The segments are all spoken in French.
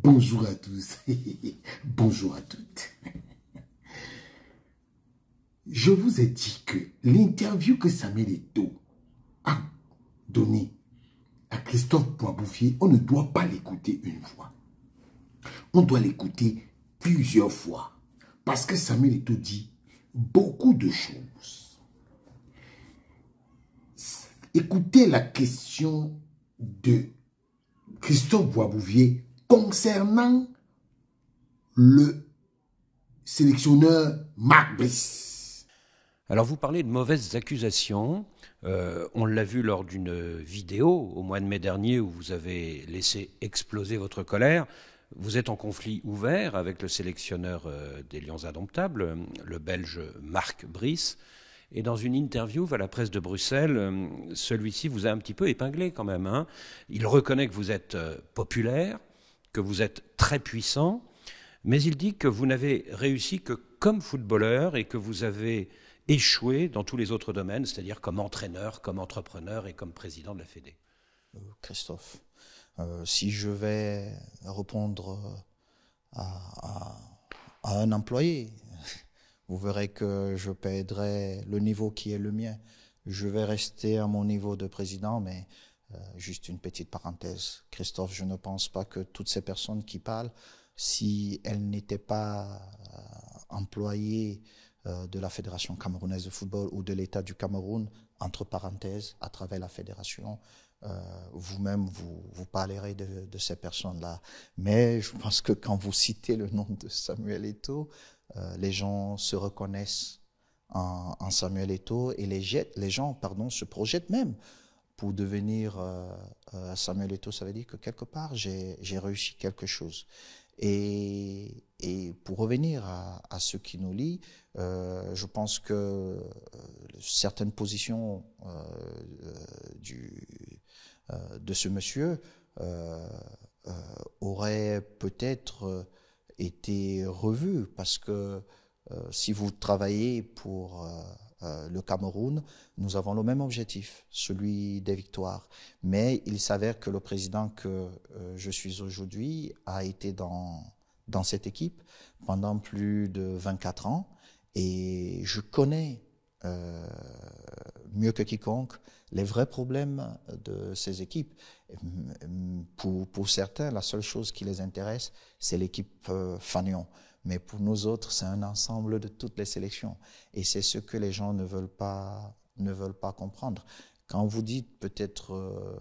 Bonjour à tous, bonjour à toutes. Je vous ai dit que l'interview que Samuel Eto'o a donnée à Christophe Boisbouffier, on ne doit pas l'écouter une fois. On doit l'écouter plusieurs fois. Parce que Samuel Eto'o dit beaucoup de choses. Écoutez la question de Christophe Boisbouffier concernant le sélectionneur Marc Brice. Alors vous parlez de mauvaises accusations. On l'a vu lors d'une vidéo au mois de mai dernier où vous avez laissé exploser votre colère. Vous êtes en conflit ouvert avec le sélectionneur des Lions Indomptables, le Belge Marc Brice. Et dans une interview à la presse de Bruxelles, celui-ci vous a un petit peu épinglé quand même, hein. Il reconnaît que vous êtes populaire, que vous êtes très puissant, mais il dit que vous n'avez réussi que comme footballeur et que vous avez échoué dans tous les autres domaines, c'est-à-dire comme entraîneur, comme entrepreneur et comme président de la Fédé. Christophe, si je vais répondre à un employé, vous verrez que je perdrai le niveau qui est le mien. Je vais rester à mon niveau de président, mais juste une petite parenthèse. Christophe, je ne pense pas que toutes ces personnes qui parlent, si elles n'étaient pas employées de la Fédération camerounaise de football ou de l'État du Cameroun, entre parenthèses, à travers la fédération, vous-même, vous parlerez de ces personnes-là. Mais je pense que quand vous citez le nom de Samuel Eto'o, les gens se reconnaissent en Samuel Eto'o et les gens se projettent même pour devenir Samuel Eto'o. Ça veut dire que quelque part, j'ai réussi quelque chose. Et pour revenir à ce qui nous lie, je pense que certaines positions de ce monsieur auraient peut-être été revues parce que si vous travaillez pour le Cameroun, nous avons le même objectif, celui des victoires. Mais il s'avère que le président que je suis aujourd'hui a été dans cette équipe pendant plus de 24 ans et je connais mieux que quiconque les vrais problèmes de ces équipes. Pour certains, la seule chose qui les intéresse, c'est l'équipe Fagnon. Mais pour nous autres, c'est un ensemble de toutes les sélections. Et c'est ce que les gens ne veulent pas comprendre. Quand vous dites peut-être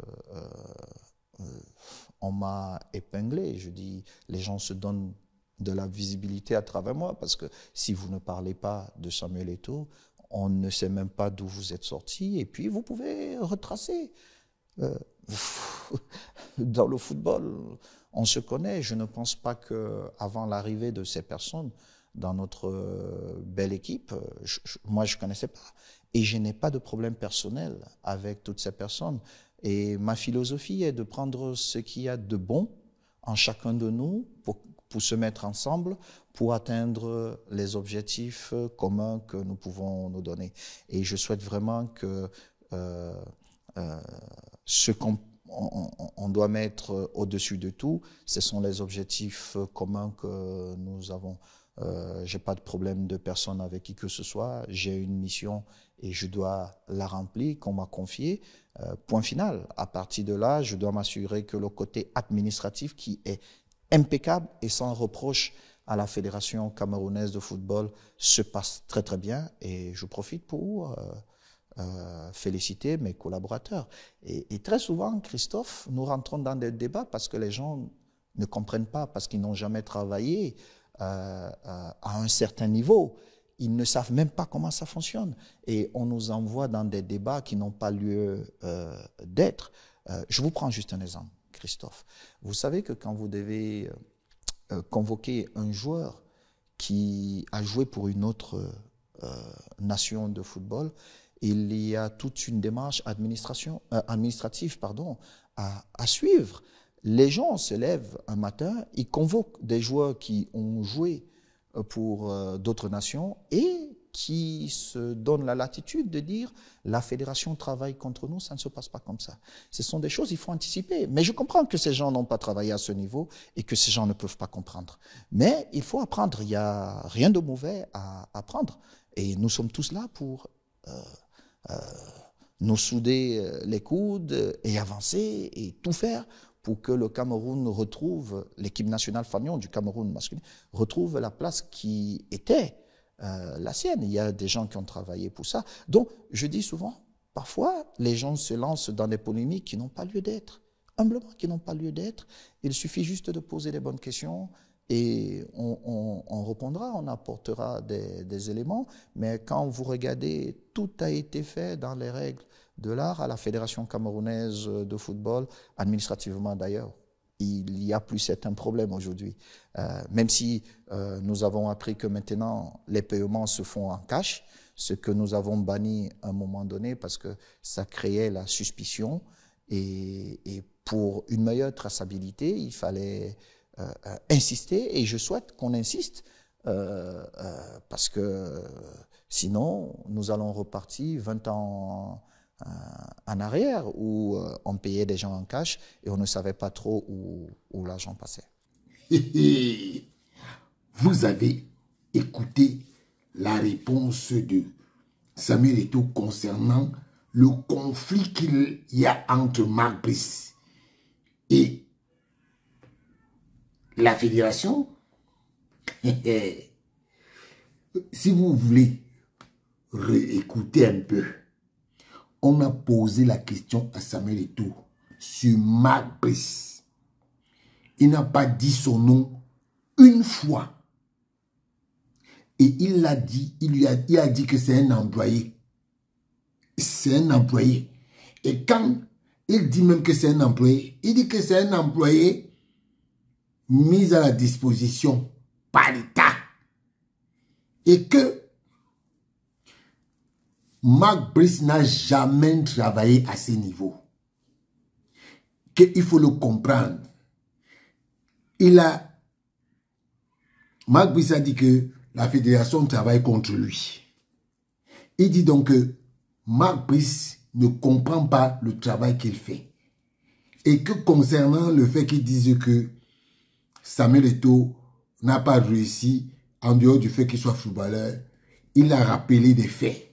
on m'a épinglé, je dis les gens se donnent de la visibilité à travers moi parce que si vous ne parlez pas de Samuel Eto'o, on ne sait même pas d'où vous êtes sorti et puis vous pouvez retracer. Dans le football, on se connaît. Je ne pense pas qu'avant l'arrivée de ces personnes dans notre belle équipe, moi je ne connaissais pas. Et je n'ai pas de problème personnel avec toutes ces personnes. Et ma philosophie est de prendre ce qu'il y a de bon en chacun de nous pour se mettre ensemble, pour atteindre les objectifs communs que nous pouvons nous donner. Et je souhaite vraiment que ce qu'on doit mettre au-dessus de tout, ce sont les objectifs communs que nous avons. Je n'ai pas de problème de personne avec qui que ce soit. J'ai une mission et je dois la remplir, qu'on m'a confiée. Point final. À partir de là, je dois m'assurer que le côté administratif qui est impeccable et sans reproche à la Fédération camerounaise de football se passe très très bien. Et je profite pour féliciter mes collaborateurs. Et très souvent, Christophe, nous rentrons dans des débats parce que les gens ne comprennent pas, parce qu'ils n'ont jamais travaillé à un certain niveau. Ils ne savent même pas comment ça fonctionne. Et on nous envoie dans des débats qui n'ont pas lieu d'être. Je vous prends juste un exemple, Christophe. Vous savez que quand vous devez convoquer un joueur qui a joué pour une autre nation de football, il y a toute une démarche administrative à suivre. Les gens se lèvent un matin, ils convoquent des joueurs qui ont joué pour d'autres nations et qui se donnent la latitude de dire la fédération travaille contre nous, ça ne se passe pas comme ça. Ce sont des choses qu'il faut anticiper. Mais je comprends que ces gens n'ont pas travaillé à ce niveau et que ces gens ne peuvent pas comprendre. Mais il faut apprendre, il n'y a rien de mauvais à apprendre. Et nous sommes tous là pour nous souder les coudes et avancer et tout faire pour que le Cameroun retrouve, l'équipe nationale fanion du Cameroun masculin, retrouve la place qui était la sienne. Il y a des gens qui ont travaillé pour ça. Donc, je dis souvent, parfois, les gens se lancent dans des polémiques qui n'ont pas lieu d'être, humblement, qui n'ont pas lieu d'être. Il suffit juste de poser les bonnes questions et on répondra, on apportera des éléments. Mais quand vous regardez, tout a été fait dans les règles de l'art à la Fédération camerounaise de football, administrativement d'ailleurs. Il n'y a plus certains problèmes aujourd'hui. Même si nous avons appris que maintenant les paiements se font en cash, ce que nous avons banni à un moment donné parce que ça créait la suspicion et pour une meilleure traçabilité, il fallait insister et je souhaite qu'on insiste parce que sinon nous allons repartir 20 ans en arrière où on payait des gens en cash et on ne savait pas trop où l'argent passait. Vous avez écouté la réponse de Samuel Eto'o concernant le conflit qu'il y a entre Marc Brice et la fédération. Si vous voulez réécouter un peu, on a posé la question à Samuel Eto'o sur Marc Brice. Il n'a pas dit son nom une fois. Et il l'a dit, il a dit que c'est un employé. C'est un employé. Et quand il dit même que c'est un employé, il dit que c'est un employé mis à la disposition par l'État. Et que Marc Brice n'a jamais travaillé à ce niveau. Qu'il faut le comprendre. Marc Brice a dit que la fédération travaille contre lui. Il dit donc que Marc Brice ne comprend pas le travail qu'il fait. Et que concernant le fait qu'il dise que Samuel Eto'o n'a pas réussi en dehors du fait qu'il soit footballeur, il a rappelé des faits.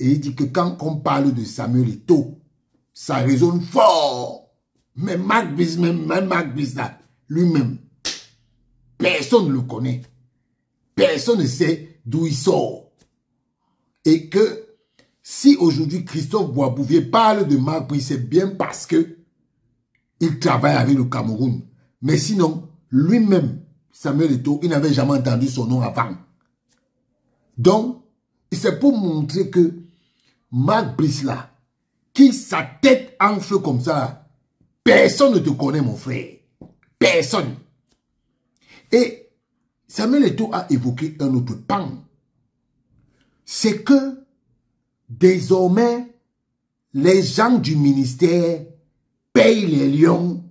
Et il dit que quand on parle de Samuel Eto'o, ça résonne fort. Mais Marc Brice, même Marc Brice là, lui-même, personne ne le connaît. Personne ne sait d'où il sort. Et que si aujourd'hui Christophe Boisbouvier parle de Marc Brice, c'est bien parce que il travaille avec le Cameroun. Mais sinon, lui-même, Samuel Eto'o, il n'avait jamais entendu son nom avant. Donc, c'est pour montrer que Marc Brice là, qui sa tête enfle comme ça, personne ne te connaît mon frère. Personne. Et Samuel Eto'o a évoqué un autre pan. C'est que désormais, les gens du ministère payent les lions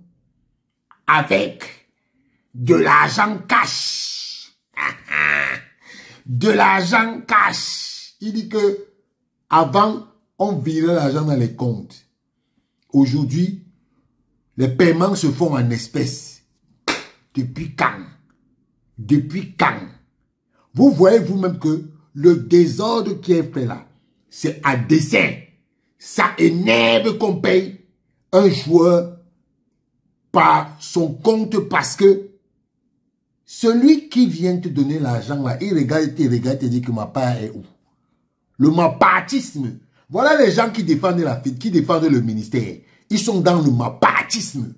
avec de l'argent cash. De l'argent cash. Il dit que avant, on virait l'argent dans les comptes. Aujourd'hui, les paiements se font en espèces. Depuis quand? Depuis quand? Vous voyez vous-même que le désordre qui est fait là, c'est à dessein. Ça énerve qu'on paye un joueur par son compte parce que celui qui vient te donner l'argent là, il regarde, te dit que ma part est où? Le mapartisme. Voilà les gens qui défendent le ministère. Ils sont dans le mapartisme.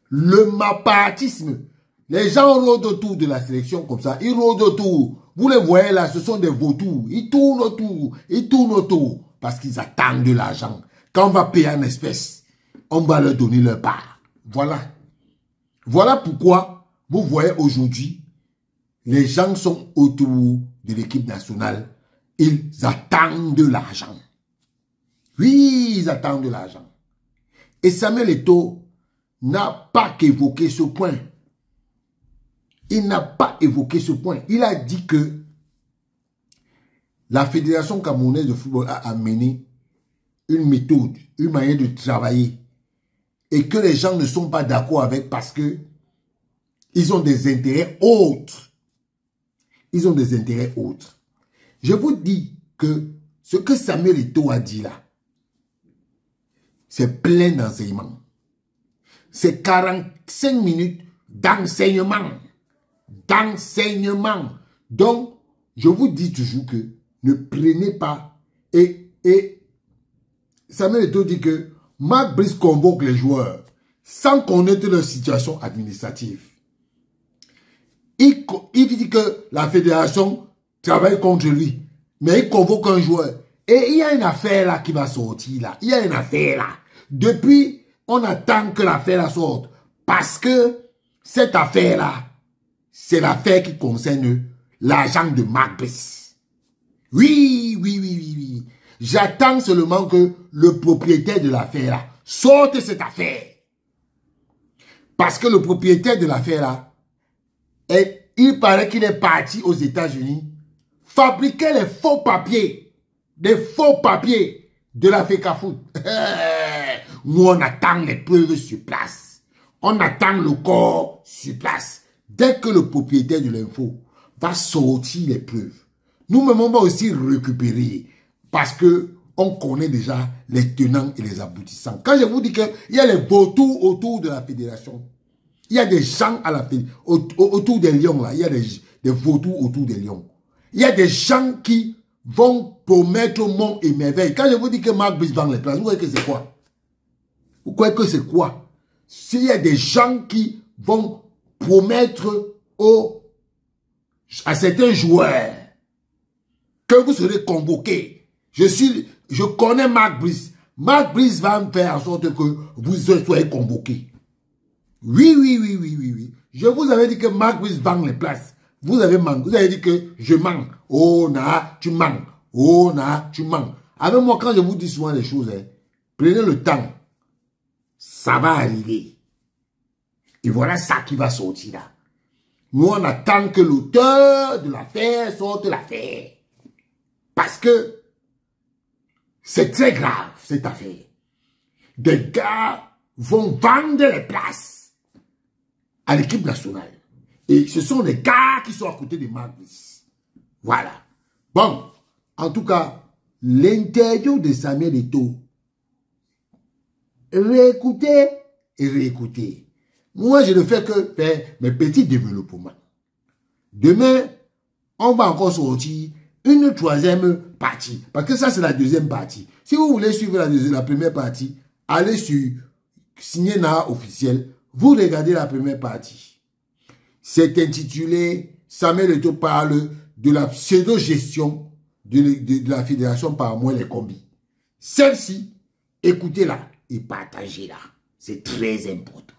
Le mapartisme. Les gens rôdent autour de la sélection comme ça. Ils rôdent autour. Vous les voyez là, ce sont des vautours. Ils tournent autour. Ils tournent autour. Parce qu'ils attendent de l'argent. Quand on va payer en espèces, on va leur donner leur part. Voilà. Voilà pourquoi vous voyez aujourd'hui, les gens sont autour de l'équipe nationale. Ils attendent de l'argent. Oui, ils attendent de l'argent. Et Samuel Eto'o n'a pas qu'évoqué ce point. Il n'a pas évoqué ce point. Il a dit que la Fédération camerounaise de football a amené une méthode, une manière de travailler et que les gens ne sont pas d'accord avec parce que ils ont des intérêts autres. Ils ont des intérêts autres. Je vous dis que ce que Samuel Eto'o a dit là, c'est plein d'enseignements. C'est 45 minutes d'enseignement. D'enseignement. Donc, je vous dis toujours que ne prenez pas. Et Samuel Eto'o dit que Marc Brice convoque les joueurs sans connaître leur situation administrative. Il dit que la fédération travaille contre lui, mais il convoque un joueur. Et il y a une affaire là qui va sortir là. Il y a une affaire là. Depuis, on attend que l'affaire là sorte. Parce que cette affaire là, c'est l'affaire qui concerne l'argent de Marc Brice. Oui. J'attends seulement que le propriétaire de l'affaire là sorte cette affaire. Parce que le propriétaire de l'affaire là, il paraît qu'il est parti aux États-Unis fabriquer les faux papiers, des faux papiers de la FECAFOOT. Nous, on attend les preuves sur place. On attend le corps sur place. Dès que le propriétaire de l'info va sortir les preuves, nous-mêmes, on va aussi récupérer parce que on connaît déjà les tenants et les aboutissants. Quand je vous dis qu'il y a les vautours autour de la fédération, il y a des gens à la autour des lions, là. Il y a des vautours autour des lions. Il y a des gens qui vont promettre monts et merveilles. Quand je vous dis que Marc Brice vend les places, vous croyez que c'est quoi? Vous croyez que c'est quoi? S'il y a des gens qui vont promettre à certains joueurs que vous serez convoqués. Je connais Marc Brice. Marc Brice va me faire en sorte que vous soyez convoqués. Oui. Je vous avais dit que Marc Brice vend les places. Vous avez menti. Vous avez dit que je mens. Oh, na, tu mens. Oh, na, tu mens. Avec moi, quand je vous dis souvent les choses, prenez le temps. Ça va arriver. Et voilà ça qui va sortir là. Nous, on attend que l'auteur de l'affaire sorte l'affaire. Parce que c'est très grave, cette affaire. Des gars vont vendre les places à l'équipe nationale. Et ce sont des gars qui sont à côté de Marc Brice. Voilà. Bon, en tout cas, l'interview de Samuel Eto'o, réécoutez et réécoutez. Moi, je ne fais que faire mes petits développements. Demain, on va encore sortir une troisième partie. Parce que ça, c'est la deuxième partie. Si vous voulez suivre la première partie, allez sur Signé Naha officiel. Vous regardez la première partie. C'est intitulé Samuel Eto'o parle de la pseudo-gestion de la fédération par moi les combis. Celle-ci, écoutez-la et partagez-la. C'est très important.